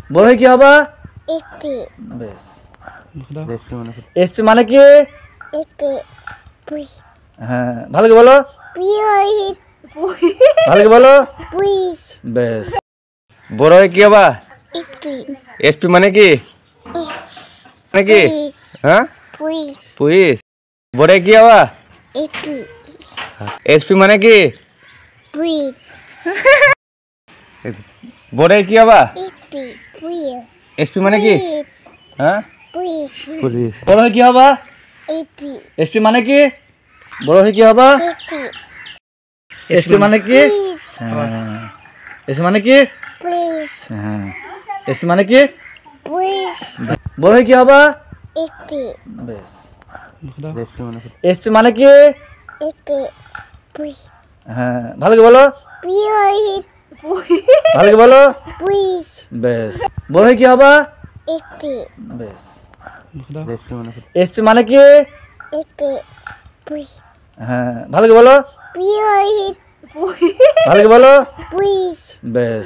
বড় হয়ে কি হবা? এসপি। বেশ। এসপি মানে কি? SP police. হ্যাঁ, ভালো করে বলো। পুলিশ। ভালো করে বলো। পুলিশ। বেশ। বড় হয়ে কি হবা? এসপি। এসপি মানে কি? মানে কি? হ্যাঁ, পুলিশ। পুলিশ। বড় হয়ে কি হবা? এসপি। এসপি মানে কি? পুলিশ। বড় হয়ে কি হবা? এসপি। পুলিশ। এসপি মানে কি? হ্যাঁ, পুলিশ। পুলিশ। বড় হয়ে কি হবা? এসপি। এসপি মানে কি? বড় হয়ে কি হবা? এসপি। এসপি মানে কি? পুলিশ। হ্যাঁ। এসপি মানে কি? পুলিশ। হ্যাঁ। এসপি মানে কি? পুলিশ। বড় হয়ে কি হবা? এসপি। বেশ। এসপি মানে কি? SP police. হ্যাঁ, ভালো করে বলো। পুলিশ। ভালো করে বলো। পুলিশ। বেশ। বড় হয়ে কি হবা? এসপি। বেশ। এসপি মানে কি? SP police. হ্যাঁ, ভালো করে বলো। পুলিশ। ভালো করে বলো। পুলিশ। বেশ।